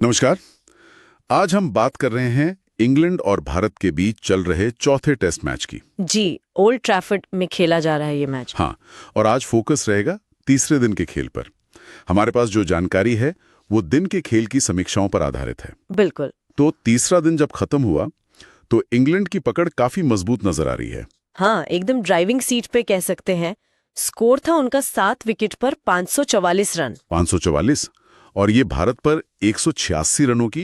नमस्कार। आज हम बात कर रहे हैं इंग्लैंड और भारत के बीच चल रहे चौथे टेस्ट मैच की। जी, ओल्ड ट्रैफर्ड में खेला जा रहा है ये मैच। हाँ, और आज फोकस रहेगा तीसरे दिन के खेल पर। हमारे पास जो जानकारी है वो दिन के खेल की समीक्षाओं पर आधारित है। बिल्कुल। तो तीसरा दिन जब खत्म हुआ तो इंग्लैंड की पकड़ काफी मजबूत नजर आ रही है। हाँ, एकदम ड्राइविंग सीट पे कह सकते हैं। स्कोर था उनका 7 विकेट पर 544 रन। 544 और ये भारत पर 186 रनों की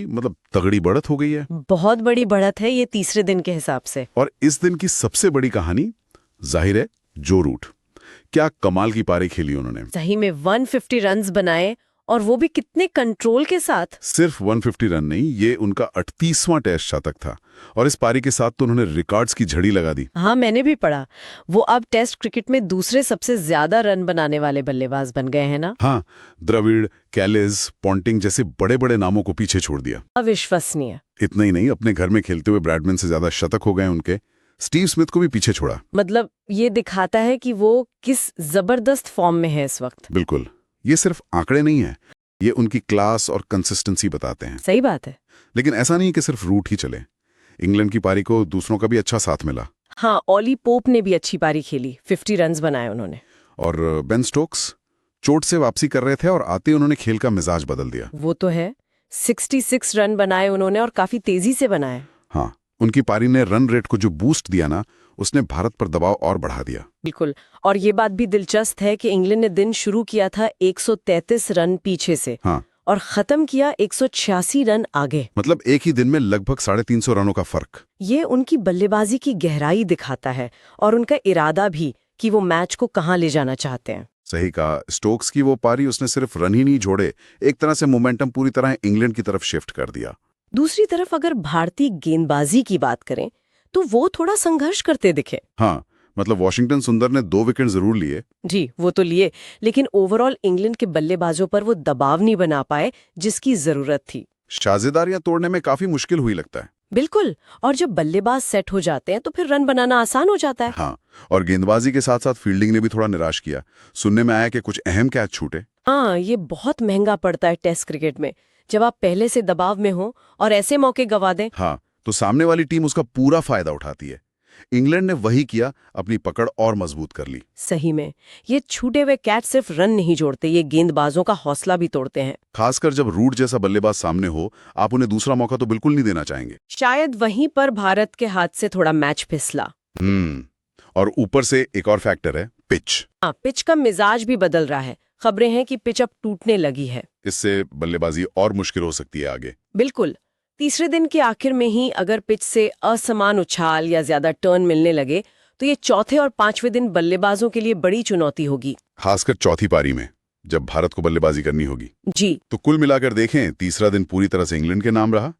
तगड़ी बढ़त हो गई है। बहुत बड़ी बढ़त है ये तीसरे दिन के हिसाब से। और इस दिन की सबसे बड़ी कहानी जाहिर है जो रूट। क्या कमाल की पारी खेली उन्होंने। सही में 150 रन्स बनाए और वो भी कितने कंट्रोल के साथ। सिर्फ 150 रन नहीं, ये उनका 38वां टेस्ट शतक था और इस पारी के साथ तो उन्होंने रिकॉर्ड्स की झड़ी लगा दी। हाँ, मैंने भी पढ़ा। वो अब टेस्ट क्रिकेट में दूसरे सबसे ज्यादा रन बनाने वाले बल्लेबाज बन गए हैं ना। हाँ, द्रविड़, कैलिस, पॉन्टिंग जैसे बड़े बड़े नामों को पीछे छोड़ दिया। अविश्वसनीय। इतना ही नहीं, अपने घर में खेलते हुए ब्रैडमैन से ज्यादा शतक हो गए उनके। स्टीव स्मिथ को भी पीछे छोड़ा। मतलब ये दिखाता है कि वो किस जबरदस्त फॉर्म में है इस वक्त। बिल्कुल, ये सिर्फ आंकड़े नहीं है, ये उनकी क्लास और कंसिस्टेंसी बताते हैं। सही बात है। लेकिन ऐसा नहीं कि सिर्फ रूट ही चले। इंग्लैंड की पारी को दूसरों का भी अच्छा साथ मिला। हाँ, ऑली पोप ने भी अच्छी पारी खेली, 50 रन्स बनाए उन्होंने। और बेन स्टोक्स चोट से वापसी कर रहे थे और आते उन्होंने खेल का मिजाज बदल दिया। वो तो है। 66 रन बनाए उन्होंने और काफी तेजी से बनाए। हाँ, उनकी पारी ने रन रेट को जो बूस्ट दिया ना, उसने भारत पर दबाव और बढ़ा दिया। बिल्कुल। और ये बात भी दिलचस्प है कि इंग्लैंड ने दिन शुरू किया था 133 रन पीछे से। हाँ, और खत्म किया 186 रन आगे। मतलब एक ही दिन में लगभग 350 रनों का फर्क। ये उनकी बल्लेबाजी की गहराई दिखाता है और उनका इरादा भी कि वो मैच को कहाँ ले जाना चाहते हैं। सही कहा। स्टोक्स की वो पारी, उसने सिर्फ रन ही नहीं जोड़े, एक तरह से मोमेंटम पूरी तरह इंग्लैंड की तरफ शिफ्ट कर दिया। दूसरी तरफ अगर भारतीय गेंदबाजी की बात करें तो वो थोड़ा संघर्ष करते दिखे। हाँ, वॉशिंगटन सुंदर ने 2 विकेट जरूर लिए। जी, वो तो लिए, लेकिन ओवरऑल इंग्लैंड के बल्लेबाजों पर वो दबाव नहीं बना पाए जिसकी जरूरत थी। साझेदारियां तोड़ने में काफी मुश्किल हुई लगता है। बिल्कुल। और जब बल्लेबाज सेट हो जाते हैं तो फिर रन बनाना आसान हो जाता है। हाँ, और गेंदबाजी के साथ साथ फील्डिंग ने भी थोड़ा निराश किया। सुनने में आया कि कुछ अहम कैच छूटे। हाँ, ये बहुत महंगा पड़ता है टेस्ट क्रिकेट में, जब आप पहले से दबाव में हो और ऐसे मौके गवा दें। हाँ, तो सामने वाली टीम उसका पूरा फायदा उठाती है। इंग्लैंड ने वही किया, अपनी पकड़ और मजबूत कर ली। सही में ये छूटे हुए कैच सिर्फ रन नहीं जोड़ते, ये गेंदबाजों का हौसला भी तोड़ते हैं। खासकर जब रूट जैसा बल्लेबाज सामने हो, आप उन्हें दूसरा मौका तो बिल्कुल नहीं देना चाहेंगे। शायद वहीं पर भारत के हाथ से थोड़ा मैच फिसला। और ऊपर से एक और फैक्टर है, पिच। हाँ, पिच का मिजाज भी बदल रहा है। खबरें हैं कि पिच अब टूटने लगी है। इससे बल्लेबाजी और मुश्किल हो सकती है आगे। बिल्कुल। तीसरे दिन के आखिर में ही अगर पिच से असमान उछाल या ज्यादा टर्न मिलने लगे तो ये चौथे और पांचवें दिन बल्लेबाजों के लिए बड़ी चुनौती होगी। खासकर चौथी पारी में जब भारत को बल्लेबाजी करनी होगी। जी। तो कुल मिलाकर देखें, तीसरा दिन पूरी तरह से इंग्लैंड के नाम रहा।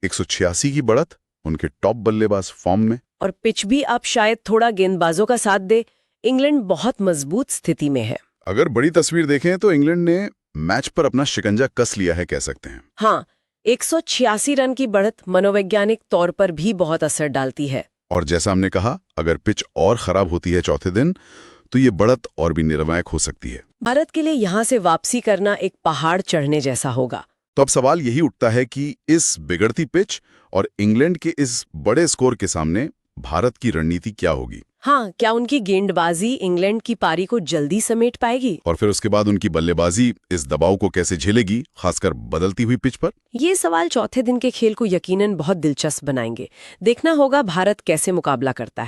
186 की बढ़त, उनके टॉप बल्लेबाज फॉर्म में। और पिच भी अब शायद थोड़ा गेंदबाजों का साथ दे। इंग्लैंड बहुत मजबूत स्थिति में है। अगर बड़ी तस्वीर देखें तो इंग्लैंड ने मैच पर अपना शिकंजा कस लिया है, कह सकते हैं। हाँ, 186 रन की बढ़त मनोवैज्ञानिक तौर पर भी बहुत असर डालती है। और जैसा हमने कहा, अगर पिच और खराब होती है चौथे दिन तो ये बढ़त और भी निर्णायक हो सकती है। भारत के लिए यहाँ से वापसी करना एक पहाड़ चढ़ने जैसा होगा। तो अब सवाल यही उठता है कि इस बिगड़ती पिच और इंग्लैंड के इस बड़े स्कोर के सामने भारत की रणनीति क्या होगी। हाँ, क्या उनकी गेंदबाजी इंग्लैंड की पारी को जल्दी समेट पाएगी? और फिर उसके बाद उनकी बल्लेबाजी इस दबाव को कैसे झेलेगी, खासकर बदलती हुई पिच पर। ये सवाल चौथे दिन के खेल को यकीनन बहुत दिलचस्प बनाएंगे। देखना होगा भारत कैसे मुकाबला करता है।